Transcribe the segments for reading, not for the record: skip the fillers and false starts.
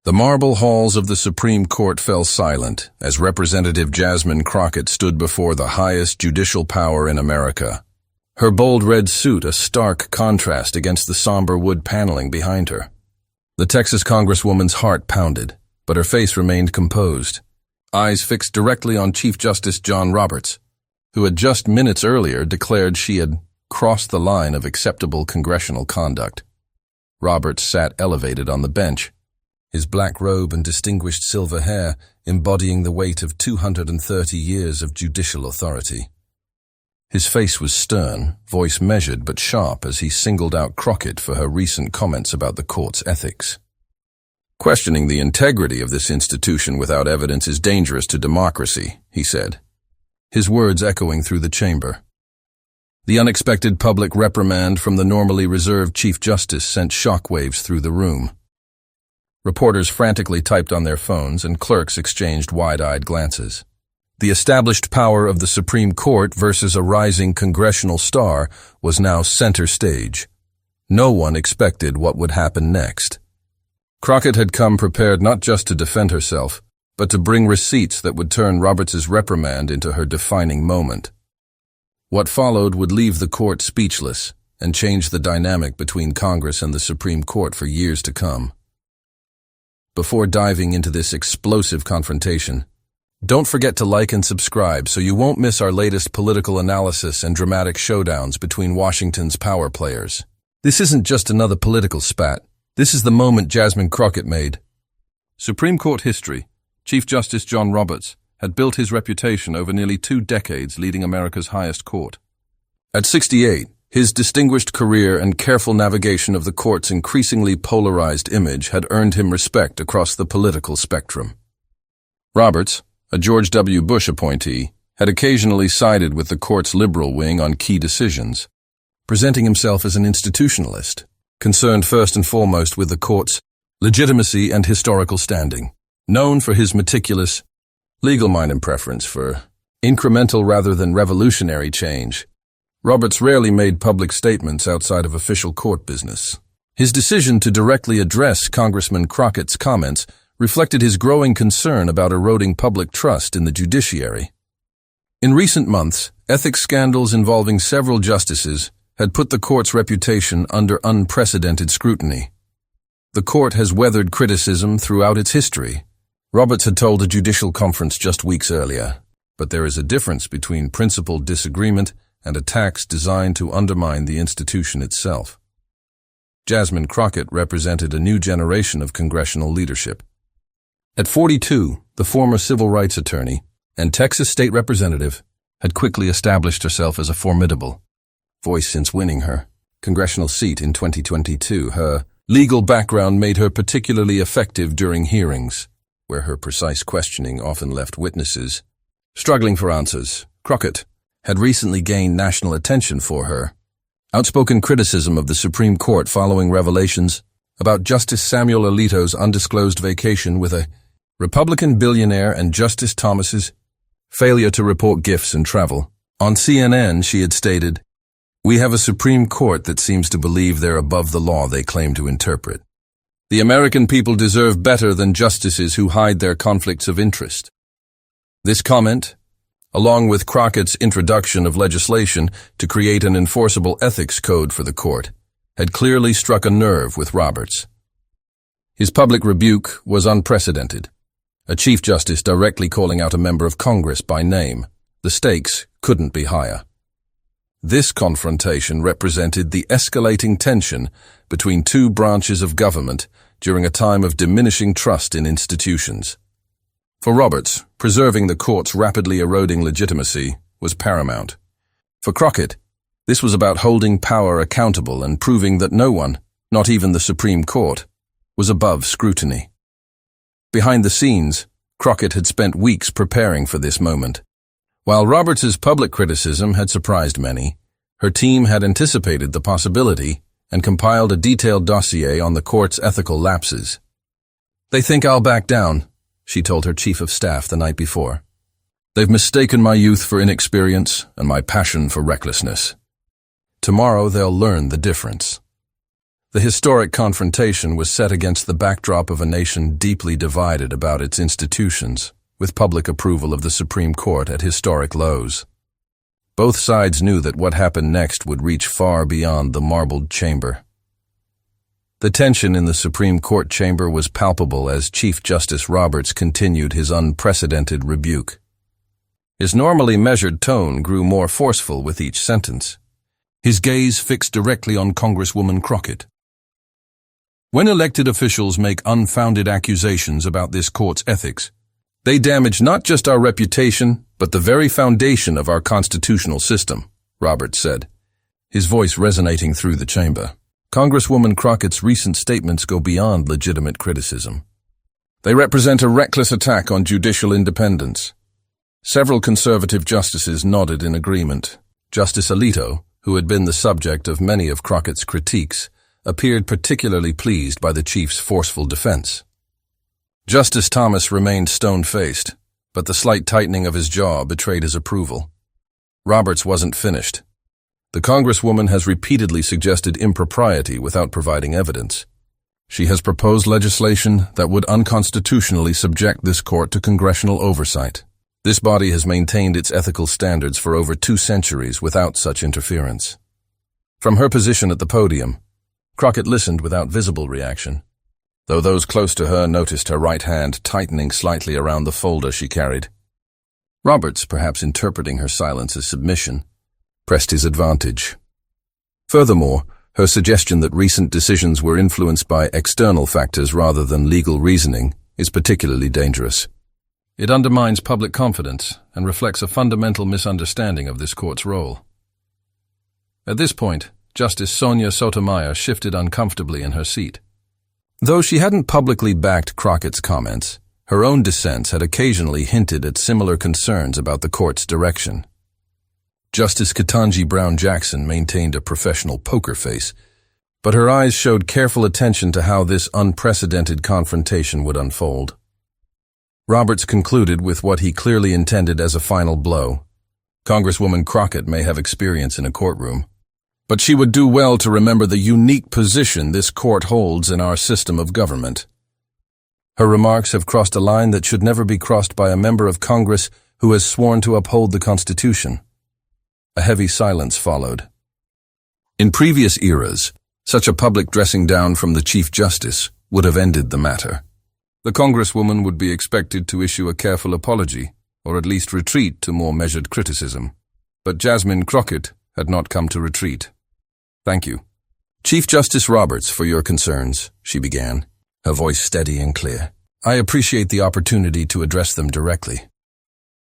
The marble halls of the Supreme Court fell silent as Representative Jasmine Crockett stood before the highest judicial power in America. Her bold red suit a stark contrast against the somber wood paneling behind her. The Texas Congresswoman's heart pounded, but her face remained composed, eyes fixed directly on Chief Justice John Roberts, who had just minutes earlier declared she had crossed the line of acceptable congressional conduct. Roberts sat elevated on the bench, his black robe and distinguished silver hair embodying the weight of 230 years of judicial authority. His face was stern, voice measured but sharp as he singled out Crockett for her recent comments about the court's ethics. "Questioning the integrity of this institution without evidence is dangerous to democracy," he said, his words echoing through the chamber. The unexpected public reprimand from the normally reserved Chief Justice sent shockwaves through the room. Reporters frantically typed on their phones and clerks exchanged wide-eyed glances. The established power of the Supreme Court versus a rising congressional star was now center stage. No one expected what would happen next. Crockett had come prepared not just to defend herself, but to bring receipts that would turn Roberts's reprimand into her defining moment. What followed would leave the court speechless and change the dynamic between Congress and the Supreme Court for years to come. Before diving into this explosive confrontation, don't forget to like and subscribe so you won't miss our latest political analysis and dramatic showdowns between Washington's power players. This isn't just another political spat. This is the moment Jasmine Crockett made. Supreme Court history. Chief Justice John Roberts had built his reputation over nearly 2 decades leading America's highest court. At 68, his distinguished career and careful navigation of the court's increasingly polarized image had earned him respect across the political spectrum. Roberts, a George W. Bush appointee, had occasionally sided with the court's liberal wing on key decisions, presenting himself as an institutionalist, concerned first and foremost with the court's legitimacy and historical standing. Known for his meticulous, legal-minded preference for incremental rather than revolutionary change, Roberts rarely made public statements outside of official court business. His decision to directly address Congressman Crockett's comments reflected his growing concern about eroding public trust in the judiciary. In recent months, ethics scandals involving several justices had put the court's reputation under unprecedented scrutiny. The court has weathered criticism throughout its history, Roberts had told a judicial conference just weeks earlier, but there is a difference between principled disagreement and attacks designed to undermine the institution itself. Jasmine Crockett represented a new generation of congressional leadership. At 42, the former civil rights attorney and Texas state representative had quickly established herself as a formidable voice since winning her congressional seat in 2022. Her legal background made her particularly effective during hearings, where her precise questioning often left witnesses struggling for answers. Crockett had recently gained national attention for her outspoken criticism of the Supreme Court following revelations about Justice Samuel Alito's undisclosed vacation with a Republican billionaire and Justice Thomas's failure to report gifts and travel. On CNN, she had stated, "We have a Supreme Court that seems to believe they're above the law they claim to interpret. The American people deserve better than justices who hide their conflicts of interest." This comment, along with Crockett's introduction of legislation to create an enforceable ethics code for the court, had clearly struck a nerve with Roberts. His public rebuke was unprecedented. A Chief Justice directly calling out a member of Congress by name. The stakes couldn't be higher. This confrontation represented the escalating tension between two branches of government during a time of diminishing trust in institutions. For Roberts, preserving the court's rapidly eroding legitimacy was paramount. For Crockett, this was about holding power accountable and proving that no one, not even the Supreme Court, was above scrutiny. Behind the scenes, Crockett had spent weeks preparing for this moment. While Roberts's public criticism had surprised many, her team had anticipated the possibility and compiled a detailed dossier on the court's ethical lapses. "They think I'll back down," she told her chief of staff the night before. "They've mistaken my youth for inexperience and my passion for recklessness. Tomorrow they'll learn the difference." The historic confrontation was set against the backdrop of a nation deeply divided about its institutions, with public approval of the Supreme Court at historic lows. Both sides knew that what happened next would reach far beyond the marbled chamber. The tension in the Supreme Court chamber was palpable as Chief Justice Roberts continued his unprecedented rebuke. His normally measured tone grew more forceful with each sentence, his gaze fixed directly on Congresswoman Crockett. When elected officials make unfounded accusations about this court's ethics, they damage not just our reputation, but the very foundation of our constitutional system, Roberts said, his voice resonating through the chamber. Congresswoman Crockett's recent statements go beyond legitimate criticism. They represent a reckless attack on judicial independence. Several conservative justices nodded in agreement. Justice Alito, who had been the subject of many of Crockett's critiques, appeared particularly pleased by the chief's forceful defense. Justice Thomas remained stone-faced, but the slight tightening of his jaw betrayed his approval. Roberts wasn't finished. The Congresswoman has repeatedly suggested impropriety without providing evidence. She has proposed legislation that would unconstitutionally subject this court to congressional oversight. This body has maintained its ethical standards for over 2 centuries without such interference. From her position at the podium, Crockett listened without visible reaction, though those close to her noticed her right hand tightening slightly around the folder she carried. Roberts, perhaps interpreting her silence as submission, pressed his advantage. Furthermore, her suggestion that recent decisions were influenced by external factors rather than legal reasoning is particularly dangerous. It undermines public confidence and reflects a fundamental misunderstanding of this court's role. At this point, Justice Sonia Sotomayor shifted uncomfortably in her seat. Though she hadn't publicly backed Crockett's comments, her own dissents had occasionally hinted at similar concerns about the court's direction. Justice Ketanji Brown Jackson maintained a professional poker face, but her eyes showed careful attention to how this unprecedented confrontation would unfold. Roberts concluded with what he clearly intended as a final blow. Congresswoman Crockett may have experience in a courtroom, but she would do well to remember the unique position this court holds in our system of government. Her remarks have crossed a line that should never be crossed by a member of Congress who has sworn to uphold the Constitution. A heavy silence followed. In previous eras, such a public dressing down from the Chief Justice would have ended the matter. The Congresswoman would be expected to issue a careful apology, or at least retreat to more measured criticism. But Jasmine Crockett had not come to retreat. "Thank you, Chief Justice Roberts, for your concerns," she began, her voice steady and clear. "I appreciate the opportunity to address them directly."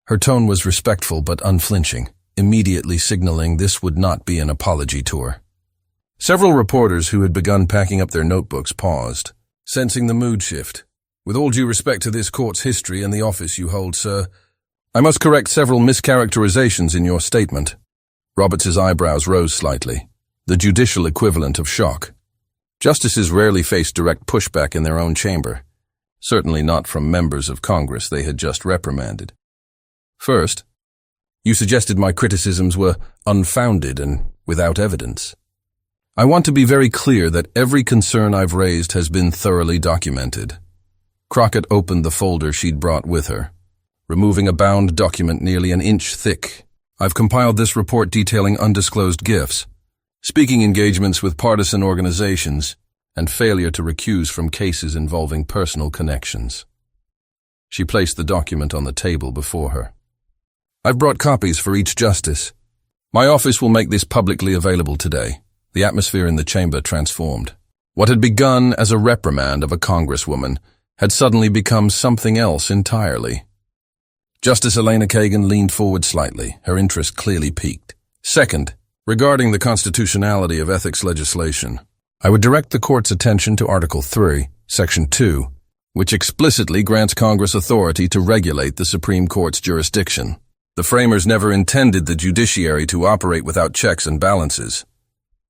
Her tone was respectful but unflinching, immediately signaling this would not be an apology tour. Several reporters who had begun packing up their notebooks paused, sensing the mood shift. "With all due respect to this court's history and the office you hold, sir, I must correct several mischaracterizations in your statement." Roberts's eyebrows rose slightly, the judicial equivalent of shock. Justices rarely face direct pushback in their own chamber, certainly not from members of Congress they had just reprimanded. "First, you suggested my criticisms were unfounded and without evidence. I want to be very clear that every concern I've raised has been thoroughly documented." Crockett opened the folder she'd brought with her, removing a bound document nearly an inch thick. "I've compiled this report detailing undisclosed gifts, speaking engagements with partisan organizations, and failure to recuse from cases involving personal connections." She placed the document on the table before her. "I've brought copies for each justice. My office will make this publicly available today." The atmosphere in the chamber transformed. What had begun as a reprimand of a congresswoman had suddenly become something else entirely. Justice Elena Kagan leaned forward slightly, her interest clearly piqued. "Second, regarding the constitutionality of ethics legislation, I would direct the court's attention to Article 3, Section 2, which explicitly grants Congress authority to regulate the Supreme Court's jurisdiction. The framers never intended the judiciary to operate without checks and balances."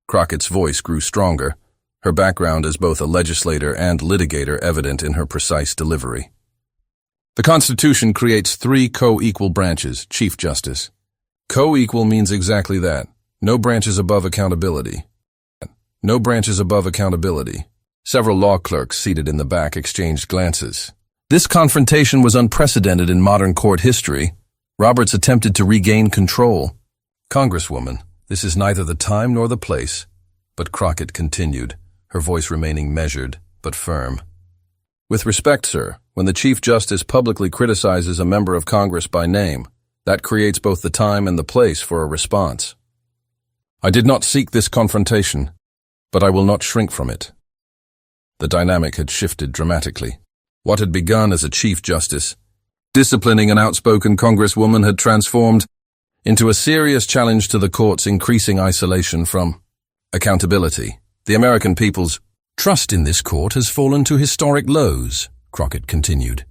Crockett's voice grew stronger, her background as both a legislator and litigator evident in her precise delivery. "The Constitution creates 3 co-equal branches, Chief Justice. Co-equal means exactly that. No branch is above accountability. No branches above accountability. Several law clerks seated in the back exchanged glances. This confrontation was unprecedented in modern court history. Roberts attempted to regain control. "Congresswoman, this is neither the time nor the place." But Crockett continued, her voice remaining measured but firm. "With respect, sir, when the Chief Justice publicly criticizes a member of Congress by name, that creates both the time and the place for a response. I did not seek this confrontation, but I will not shrink from it." The dynamic had shifted dramatically. What had begun as a Chief Justice, disciplining an outspoken Congresswoman, had transformed into a serious challenge to the court's increasing isolation from accountability. "The American people's trust in this court has fallen to historic lows," Crockett continued.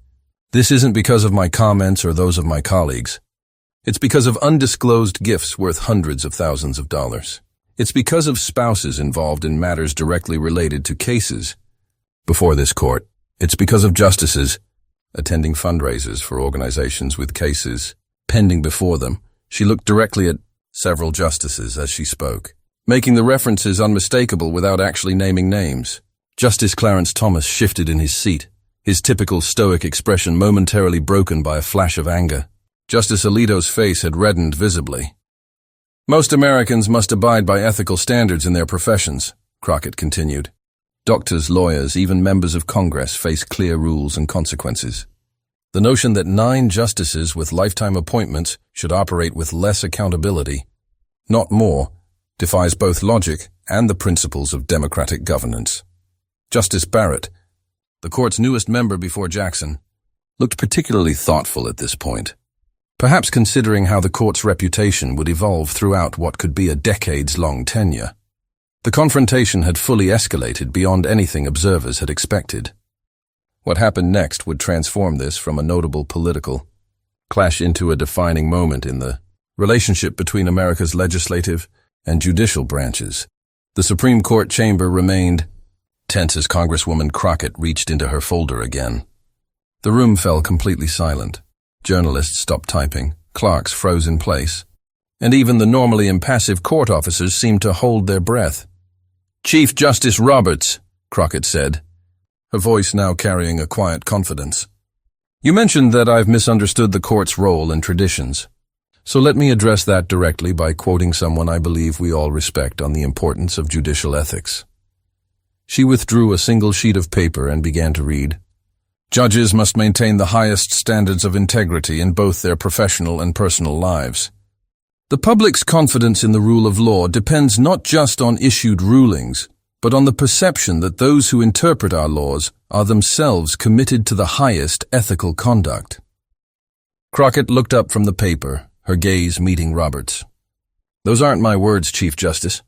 "This isn't because of my comments or those of my colleagues. It's because of undisclosed gifts worth hundreds of thousands of dollars. It's because of spouses involved in matters directly related to cases before this court. It's because of justices attending fundraisers for organizations with cases pending before them." She looked directly at several justices as she spoke, making the references unmistakable without actually naming names. Justice Clarence Thomas shifted in his seat, his typical stoic expression momentarily broken by a flash of anger. Justice Alito's face had reddened visibly. "Most Americans must abide by ethical standards in their professions," Crockett continued. "Doctors, lawyers, even members of Congress face clear rules and consequences. The notion that 9 justices with lifetime appointments should operate with less accountability, not more, defies both logic and the principles of democratic governance." Justice Barrett, the court's newest member before Jackson, looked particularly thoughtful at this point, perhaps considering how the court's reputation would evolve throughout what could be a decades-long tenure. The confrontation had fully escalated beyond anything observers had expected. What happened next would transform this from a notable political clash into a defining moment in the relationship between America's legislative and judicial branches. The Supreme Court chamber remained tense as Congresswoman Crockett reached into her folder again. The room fell completely silent. Journalists stopped typing, clerks froze in place, and even the normally impassive court officers seemed to hold their breath. "Chief Justice Roberts," Crockett said, her voice now carrying a quiet confidence. "You mentioned that I've misunderstood the court's role and traditions. So let me address that directly by quoting someone I believe we all respect on the importance of judicial ethics." She withdrew a single sheet of paper and began to read. "Judges must maintain the highest standards of integrity in both their professional and personal lives. The public's confidence in the rule of law depends not just on issued rulings, but on the perception that those who interpret our laws are themselves committed to the highest ethical conduct." Crockett looked up from the paper, her gaze meeting Roberts. "Those aren't my words, Chief Justice.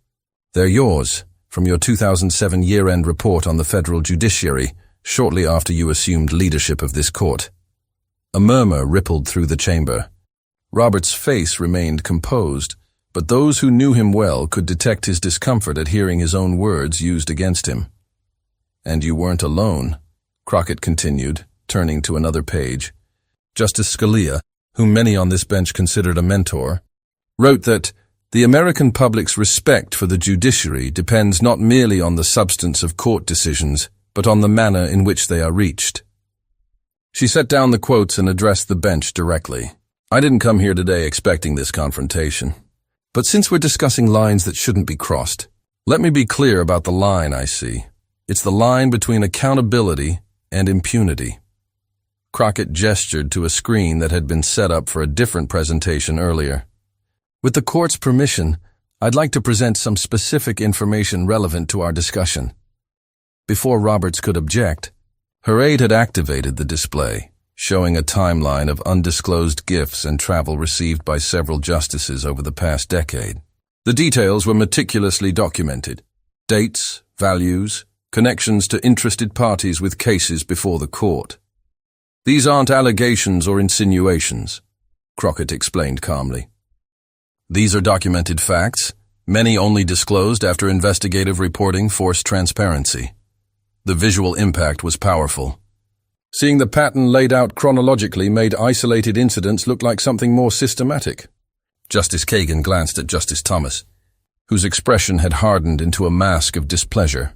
They're yours, from your 2007 year-end report on the federal judiciary, shortly after you assumed leadership of this court." A murmur rippled through the chamber. Roberts' face remained composed, but those who knew him well could detect his discomfort at hearing his own words used against him. "And you weren't alone," Crockett continued, turning to another page. "Justice Scalia, whom many on this bench considered a mentor, wrote that the American public's respect for the judiciary depends not merely on the substance of court decisions, but on the manner in which they are reached." She set down the quotes and addressed the bench directly. "I didn't come here today expecting this confrontation. But since we're discussing lines that shouldn't be crossed, let me be clear about the line I see. It's the line between accountability and impunity." Crockett gestured to a screen that had been set up for a different presentation earlier. "With the court's permission, I'd like to present some specific information relevant to our discussion." Before Roberts could object, her aide had activated the display, showing a timeline of undisclosed gifts and travel received by several justices over the past decade. The details were meticulously documented: dates, values, connections to interested parties with cases before the court. "These aren't allegations or insinuations," Crockett explained calmly. "These are documented facts, many only disclosed after investigative reporting forced transparency." The visual impact was powerful. Seeing the pattern laid out chronologically made isolated incidents look like something more systematic. Justice Kagan glanced at Justice Thomas. whose expression had hardened into a mask of displeasure.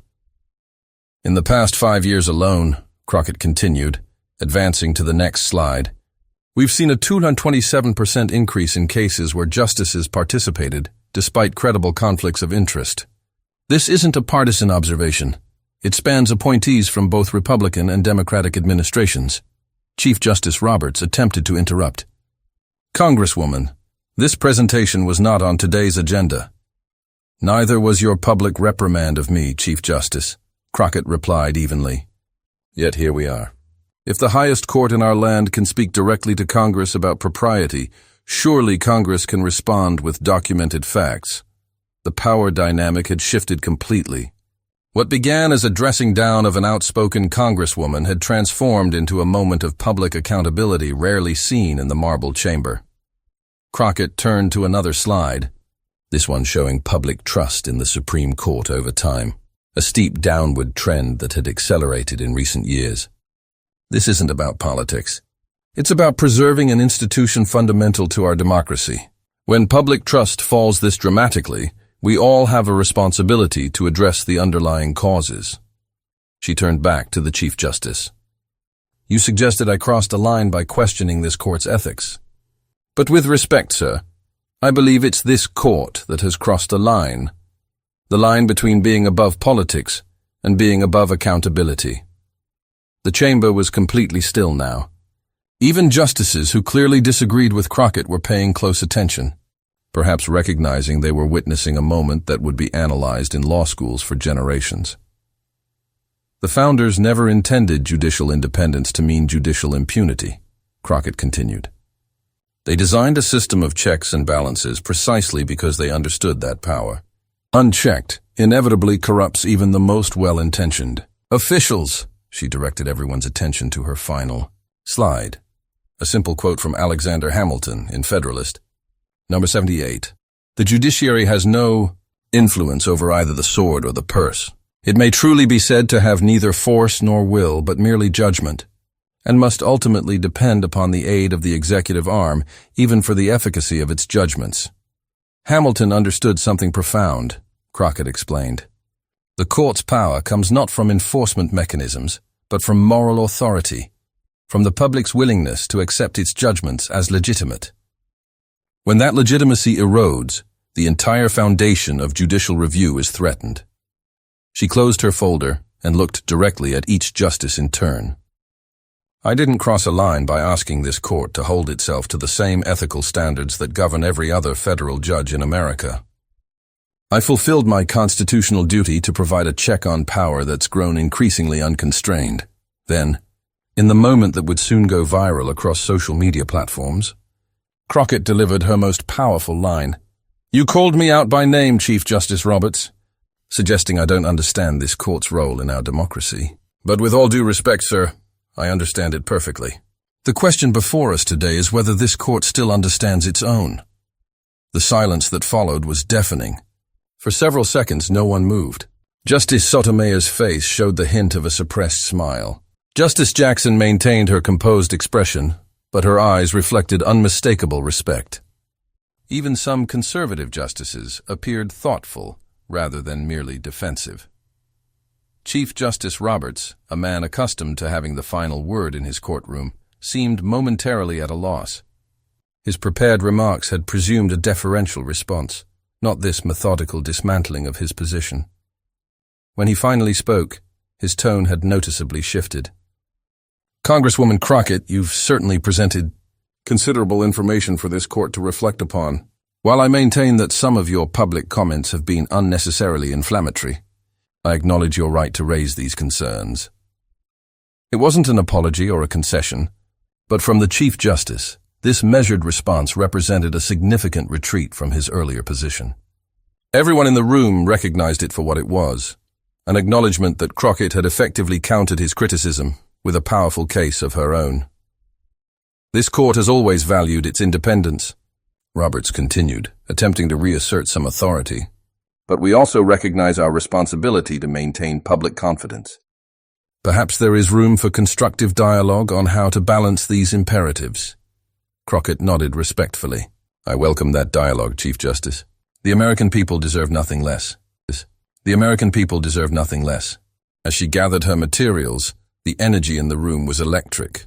In the past 5 years alone, Crockett continued, advancing to the next slide, we've seen a 227% increase in cases where justices participated, despite credible conflicts of interest. This isn't a partisan observation. It spans appointees from both Republican and Democratic administrations. Chief Justice Roberts attempted to interrupt. Congresswoman, this presentation was not on today's agenda. Neither was your public reprimand of me, Chief Justice, Crockett replied evenly. Yet here we are. If the highest court in our land can speak directly to Congress about propriety, surely Congress can respond with documented facts. The power dynamic had shifted completely. What began as a dressing down of an outspoken congresswoman had transformed into a moment of public accountability rarely seen in the marble chamber. Crockett turned to another slide, this one showing public trust in the Supreme Court over time, a steep downward trend that had accelerated in recent years. This isn't about politics. It's about preserving an institution fundamental to our democracy. When public trust falls this dramatically, we all have a responsibility to address the underlying causes. She turned back to the Chief Justice. You suggested I crossed a line by questioning this court's ethics. But with respect, sir, I believe it's this court that has crossed a line. The line between being above politics and being above accountability. The chamber was completely still now. Even justices who clearly disagreed with Crockett were paying close attention, perhaps recognizing they were witnessing a moment that would be analyzed in law schools for generations. The founders never intended judicial independence to mean judicial impunity, Crockett continued. They designed a system of checks and balances precisely because they understood that power. Unchecked, inevitably corrupts even the most well-intentioned. Officials, she directed everyone's attention to her final slide. A simple quote from Alexander Hamilton in Federalist. Number 78. The judiciary has no influence over either the sword or the purse. It may truly be said to have neither force nor will, but merely judgment, and must ultimately depend upon the aid of the executive arm, even for the efficacy of its judgments. Hamilton understood something profound, Crockett explained. The court's power comes not from enforcement mechanisms, but from moral authority, from the public's willingness to accept its judgments as legitimate. When that legitimacy erodes, the entire foundation of judicial review is threatened. She closed her folder and looked directly at each justice in turn. I didn't cross a line by asking this court to hold itself to the same ethical standards that govern every other federal judge in America. I fulfilled my constitutional duty to provide a check on power that's grown increasingly unconstrained. Then, in the moment that would soon go viral across social media platforms, Crockett delivered her most powerful line. You called me out by name, Chief Justice Roberts, suggesting I don't understand this court's role in our democracy. But with all due respect, sir, I understand it perfectly. The question before us today is whether this court still understands its own. The silence that followed was deafening. For several seconds, no one moved. Justice Sotomayor's face showed the hint of a suppressed smile. Justice Jackson maintained her composed expression, but her eyes reflected unmistakable respect. Even some conservative justices appeared thoughtful rather than merely defensive. Chief Justice Roberts, a man accustomed to having the final word in his courtroom, seemed momentarily at a loss. His prepared remarks had presumed a deferential response, not this methodical dismantling of his position. When he finally spoke, his tone had noticeably shifted. Congresswoman Crockett, you've certainly presented considerable information for this court to reflect upon. While I maintain that some of your public comments have been unnecessarily inflammatory, I acknowledge your right to raise these concerns. It wasn't an apology or a concession, but from the Chief Justice, this measured response represented a significant retreat from his earlier position. Everyone in the room recognized it for what it was, an acknowledgement that Crockett had effectively countered his criticism with a powerful case of her own. This court has always valued its independence, Roberts continued, attempting to reassert some authority. But we also recognize our responsibility to maintain public confidence. Perhaps there is room for constructive dialogue on how to balance these imperatives. Crockett nodded respectfully. I welcome that dialogue, Chief Justice. The American people deserve nothing less. The American people deserve nothing less. As she gathered her materials, the energy in the room was electric.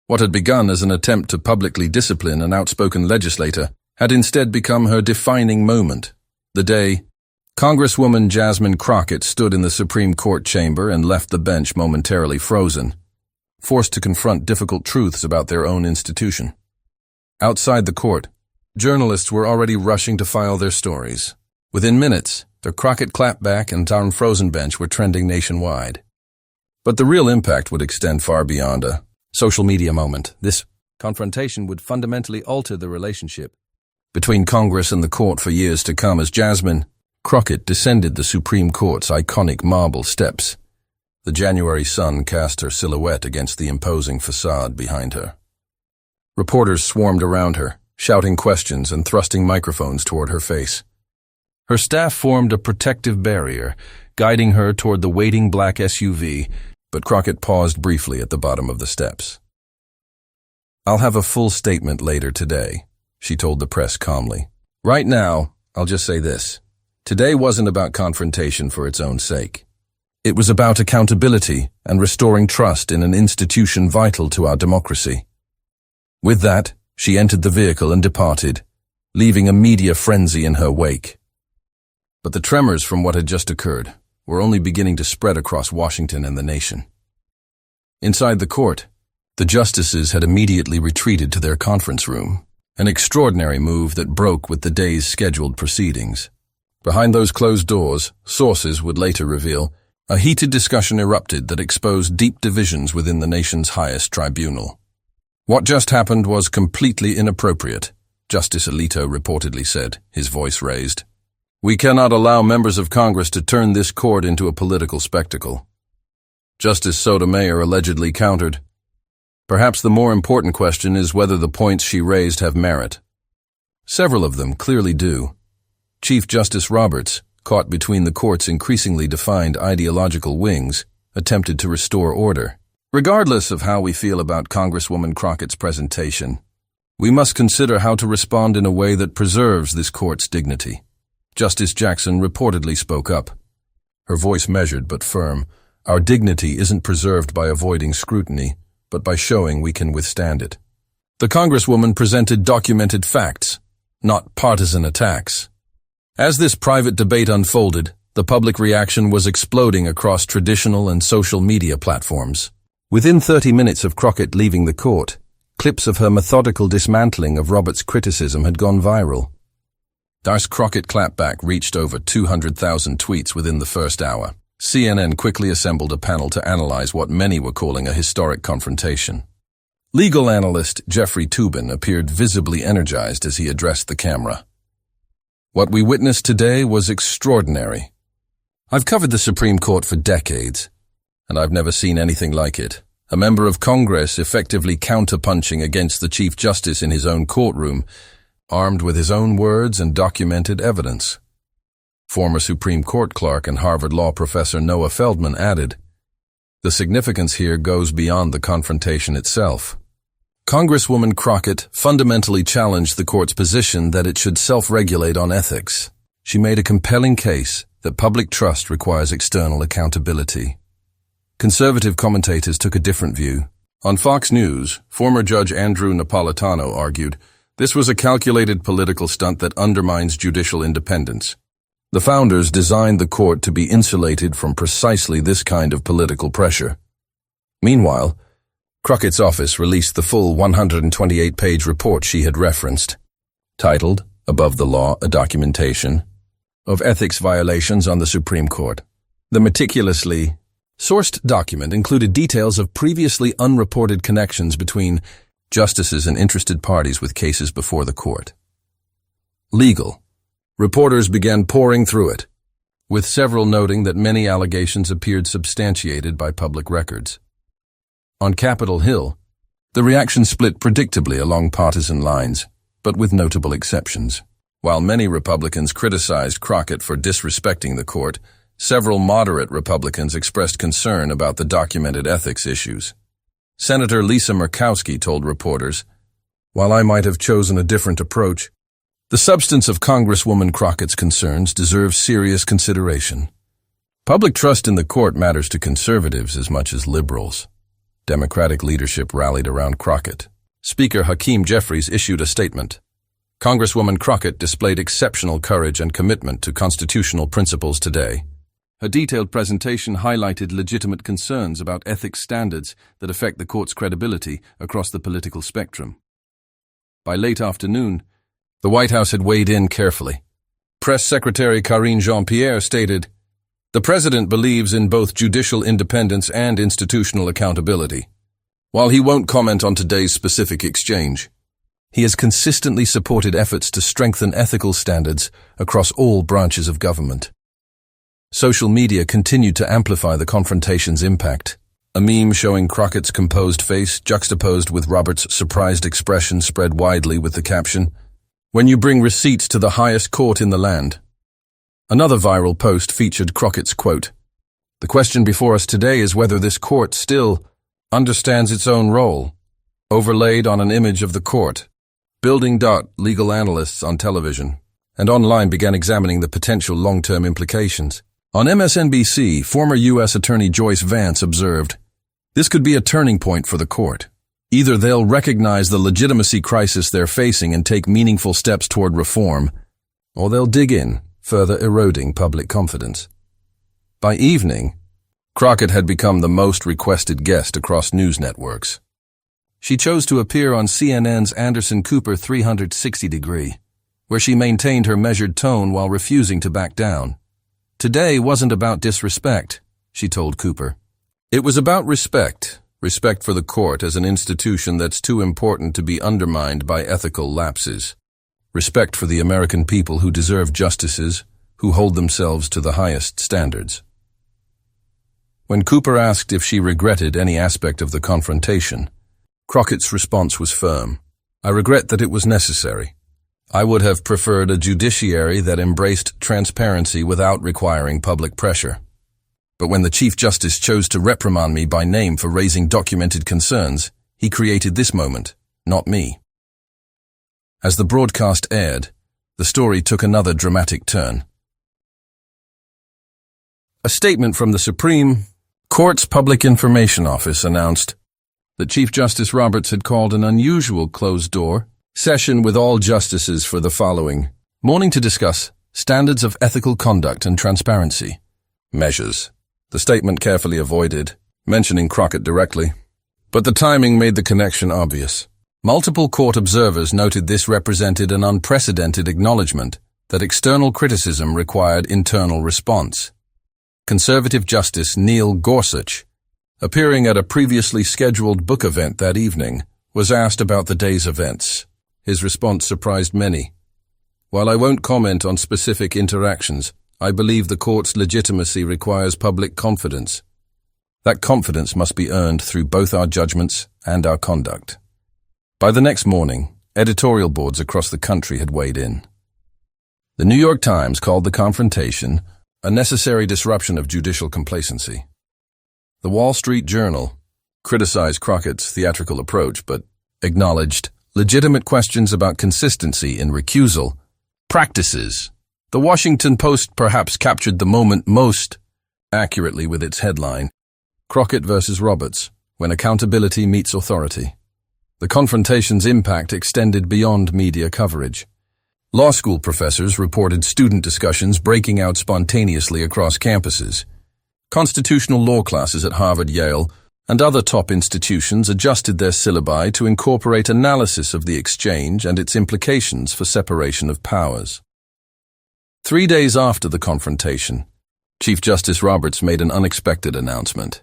What had begun as an attempt to publicly discipline an outspoken legislator had instead become her defining moment. The day Congresswoman Jasmine Crockett stood in the Supreme Court chamber and left the bench momentarily frozen, forced to confront difficult truths about their own institution. Outside the court, journalists were already rushing to file their stories. Within minutes, the Crockett Clapback and Unfrozen bench were trending nationwide. But the real impact would extend far beyond a social media moment. This confrontation would fundamentally alter the relationship between Congress and the court for years to come as Jasmine Crockett descended the Supreme Court's iconic marble steps. The January sun cast her silhouette against the imposing facade behind her. Reporters swarmed around her, shouting questions and thrusting microphones toward her face. Her staff formed a protective barrier, guiding her toward the waiting black SUV, but Crockett paused briefly at the bottom of the steps. "I'll have a full statement later today," she told the press calmly. "Right now, I'll just say this. Today wasn't about confrontation for its own sake. It was about accountability and restoring trust in an institution vital to our democracy." With that, she entered the vehicle and departed, leaving a media frenzy in her wake. But the tremors from what had just occurred were only beginning to spread across Washington and the nation. Inside the court, the justices had immediately retreated to their conference room, an extraordinary move that broke with the day's scheduled proceedings. Behind those closed doors, sources would later reveal, a heated discussion erupted that exposed deep divisions within the nation's highest tribunal. "What just happened was completely inappropriate," Justice Alito reportedly said, his voice raised. "We cannot allow members of Congress to turn this court into a political spectacle." Justice Sotomayor allegedly countered, "Perhaps the more important question is whether the points she raised have merit." Several of them clearly do. Chief Justice Roberts, caught between the court's increasingly defined ideological wings, attempted to restore order. Regardless of how we feel about Congresswoman Crockett's presentation, we must consider how to respond in a way that preserves this court's dignity. Justice Jackson reportedly spoke up, her voice measured but firm. "Our dignity isn't preserved by avoiding scrutiny, but by showing we can withstand it." The Congresswoman presented documented facts, not partisan attacks. As this private debate unfolded, the public reaction was exploding across traditional and social media platforms. Within 30 minutes of Crockett leaving the court, clips of her methodical dismantling of Roberts' criticism had gone viral. Das Crockett Clapback reached over 200,000 tweets within the first hour. CNN quickly assembled a panel to analyze what many were calling a historic confrontation. Legal analyst Jeffrey Toobin appeared visibly energized as he addressed the camera. "What we witnessed today was extraordinary. I've covered the Supreme Court for decades, and I've never seen anything like it. A member of Congress effectively counterpunching against the Chief Justice in his own courtroom, armed with his own words and documented evidence." Former Supreme Court clerk and Harvard Law professor Noah Feldman added, "The significance here goes beyond the confrontation itself." Congresswoman Crockett fundamentally challenged the court's position that it should self-regulate on ethics. She made a compelling case that public trust requires external accountability. Conservative commentators took a different view. On Fox News, former Judge Andrew Napolitano argued, "This was a calculated political stunt that undermines judicial independence. The founders designed the court to be insulated from precisely this kind of political pressure." Meanwhile, Crockett's office released the full 128-page report she had referenced, titled, "Above the Law, a Documentation of Ethics Violations on the Supreme Court." The meticulously sourced document included details of previously unreported connections between justices and interested parties with cases before the court. Legal. Reporters began pouring through it, with several noting that many allegations appeared substantiated by public records. On Capitol Hill, the reaction split predictably along partisan lines, but with notable exceptions. While many Republicans criticized Crockett for disrespecting the court, several moderate Republicans expressed concern about the documented ethics issues. Senator Lisa Murkowski told reporters, "While I might have chosen a different approach, The substance of Congresswoman Crockett's concerns deserves serious consideration. Public trust in the court matters to conservatives as much as liberals. Democratic leadership rallied around Crockett. Speaker Hakeem Jeffries issued a statement. Congresswoman Crockett displayed exceptional courage and commitment to constitutional principles today. Her detailed presentation highlighted legitimate concerns about ethics standards that affect the court's credibility across the political spectrum. By late afternoon, the White House had weighed in carefully. Press Secretary Karine Jean-Pierre stated, "The President believes in both judicial independence and institutional accountability. While he won't comment on today's specific exchange, he has consistently supported efforts to strengthen ethical standards across all branches of government." Social media continued to amplify the confrontation's impact. A meme showing Crockett's composed face juxtaposed with Roberts' surprised expression spread widely with the caption, "When you bring receipts to the highest court in the land." Another viral post featured Crockett's quote, "The question before us today is whether this court still understands its own role," overlaid on an image of the court. Legal analysts on television and online began examining the potential long-term implications. On MSNBC, former U.S. Attorney Joyce Vance observed, "This could be a turning point for the court. Either they'll recognize the legitimacy crisis they're facing and take meaningful steps toward reform, or they'll dig in, further eroding public confidence." By evening, Crockett had become the most requested guest across news networks. She chose to appear on CNN's Anderson Cooper 360-degree, where she maintained her measured tone while refusing to back down. "Today wasn't about disrespect," she told Cooper. "It was about respect for the court as an institution that's too important to be undermined by ethical lapses. Respect for the American people who deserve justices who hold themselves to the highest standards." When Cooper asked if she regretted any aspect of the confrontation, Crockett's response was firm. "I regret that it was necessary. I would have preferred a judiciary that embraced transparency without requiring public pressure. But when the Chief Justice chose to reprimand me by name for raising documented concerns, he created this moment, not me." As the broadcast aired, the story took another dramatic turn. A statement from the Supreme Court's Public Information Office announced that Chief Justice Roberts had called an unusual closed-door session with all justices for the following morning to discuss standards of ethical conduct and transparency measures. The statement carefully avoided mentioning Crockett directly, but the timing made the connection obvious. Multiple court observers noted this represented an unprecedented acknowledgement that external criticism required internal response. Conservative Justice Neil Gorsuch, appearing at a previously scheduled book event that evening, was asked about the day's events. His response surprised many. "While I won't comment on specific interactions, I believe the court's legitimacy requires public confidence. That confidence must be earned through both our judgments and our conduct." By the next morning, editorial boards across the country had weighed in. The New York Times called the confrontation a necessary disruption of judicial complacency. The Wall Street Journal criticized Crockett's theatrical approach, but acknowledged legitimate questions about consistency in recusal practices. The Washington Post perhaps captured the moment most accurately with its headline, "Crockett versus Roberts, when accountability meets authority." The confrontation's impact extended beyond media coverage. Law school professors reported student discussions breaking out spontaneously across campuses. Constitutional law classes at Harvard, Yale, and other top institutions adjusted their syllabi to incorporate analysis of the exchange and its implications for separation of powers. 3 days after the confrontation, Chief Justice Roberts made an unexpected announcement.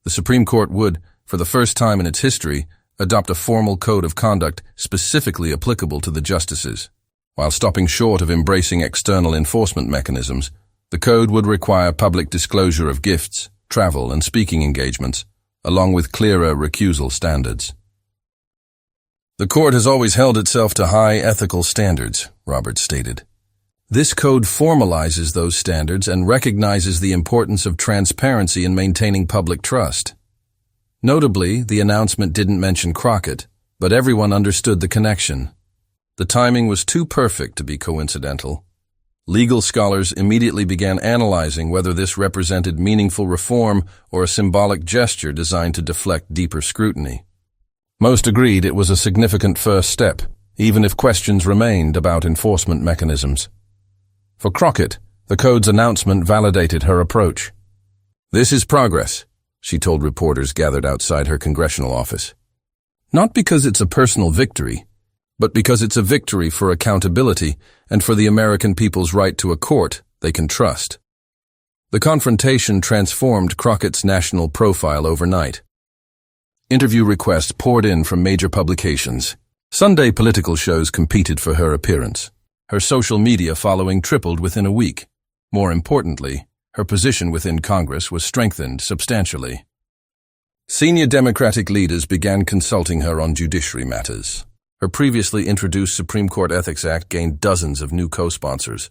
The Supreme Court would, for the first time in its history, adopt a formal code of conduct specifically applicable to the justices. While stopping short of embracing external enforcement mechanisms, the code would require public disclosure of gifts, travel, and speaking engagements, along with clearer recusal standards. "The court has always held itself to high ethical standards," Roberts stated. "This code formalizes those standards and recognizes the importance of transparency in maintaining public trust." Notably, the announcement didn't mention Crockett, but everyone understood the connection. The timing was too perfect to be coincidental. Legal scholars immediately began analyzing whether this represented meaningful reform or a symbolic gesture designed to deflect deeper scrutiny. Most agreed it was a significant first step, even if questions remained about enforcement mechanisms. For Crockett, the code's announcement validated her approach. "This is progress," she told reporters gathered outside her congressional office. "Not because it's a personal victory, but because it's a victory for accountability and for the American people's right to a court they can trust." The confrontation transformed Crockett's national profile overnight. Interview requests poured in from major publications. Sunday political shows competed for her appearance. Her social media following tripled within a week. More importantly, her position within Congress was strengthened substantially. Senior Democratic leaders began consulting her on judiciary matters. Her previously introduced Supreme Court Ethics Act gained dozens of new co-sponsors,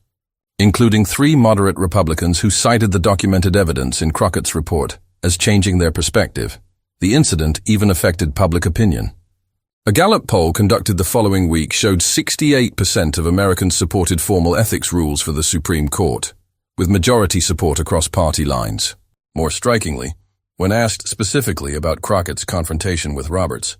including 3 moderate Republicans who cited the documented evidence in Crockett's report as changing their perspective. The incident even affected public opinion. A Gallup poll conducted the following week showed 68% of Americans supported formal ethics rules for the Supreme Court, with majority support across party lines. More strikingly, when asked specifically about Crockett's confrontation with Roberts,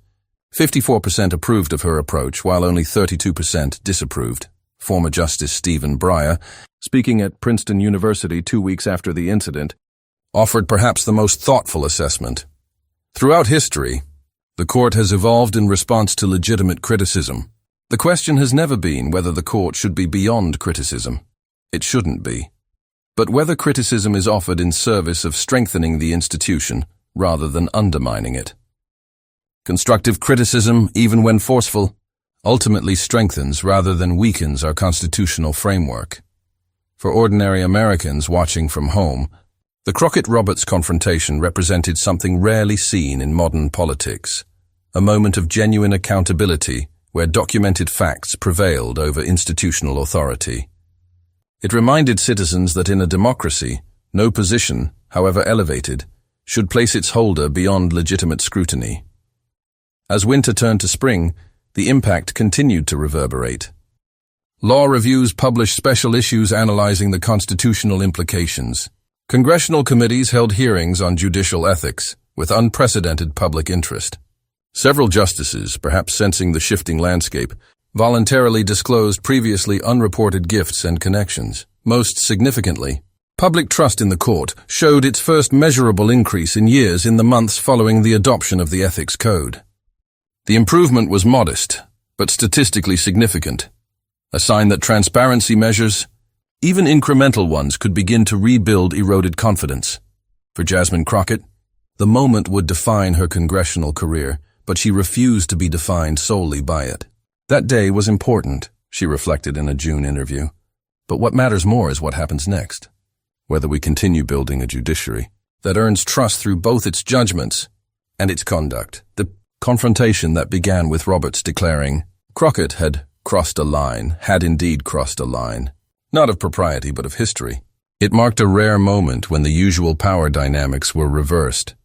54% approved of her approach, while only 32% disapproved. Former Justice Stephen Breyer, speaking at Princeton University 2 weeks after the incident, offered perhaps the most thoughtful assessment. Throughout history, the court has evolved in response to legitimate criticism. The question has never been whether the court should be beyond criticism. It shouldn't be. But whether criticism is offered in service of strengthening the institution rather than undermining it. Constructive criticism, even when forceful, ultimately strengthens rather than weakens our constitutional framework. For ordinary Americans watching from home, the Crockett-Roberts confrontation represented something rarely seen in modern politics, a moment of genuine accountability where documented facts prevailed over institutional authority. It reminded citizens that in a democracy, no position, however elevated, should place its holder beyond legitimate scrutiny. As winter turned to spring, the impact continued to reverberate. Law reviews published special issues analyzing the constitutional implications. Congressional committees held hearings on judicial ethics, with unprecedented public interest. Several justices, perhaps sensing the shifting landscape, voluntarily disclosed previously unreported gifts and connections. Most significantly, public trust in the court showed its first measurable increase in years in the months following the adoption of the Ethics Code. The improvement was modest, but statistically significant, a sign that transparency measures, even incremental ones, could begin to rebuild eroded confidence. For Jasmine Crockett, the moment would define her congressional career, but she refused to be defined solely by it. That day was important, she reflected in a June interview. But what matters more is what happens next. Whether we continue building a judiciary that earns trust through both its judgments and its conduct. The confrontation that began with Roberts declaring Crockett had indeed crossed a line, not of propriety but of history. It marked a rare moment when the usual power dynamics were reversed,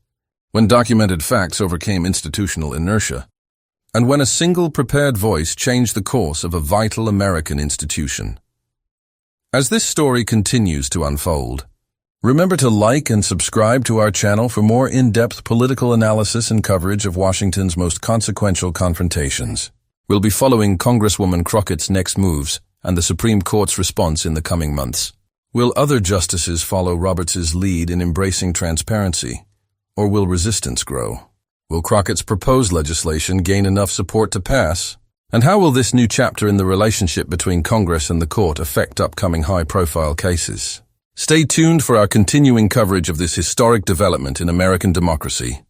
when documented facts overcame institutional inertia, and when a single prepared voice changed the course of a vital American institution. As this story continues to unfold, remember to like and subscribe to our channel for more in-depth political analysis and coverage of Washington's most consequential confrontations. We'll be following Congresswoman Crockett's next moves and the Supreme Court's response in the coming months. Will other justices follow Roberts' lead in embracing transparency, or will resistance grow? Will Crockett's proposed legislation gain enough support to pass? And how will this new chapter in the relationship between Congress and the court affect upcoming high-profile cases? Stay tuned for our continuing coverage of this historic development in American democracy.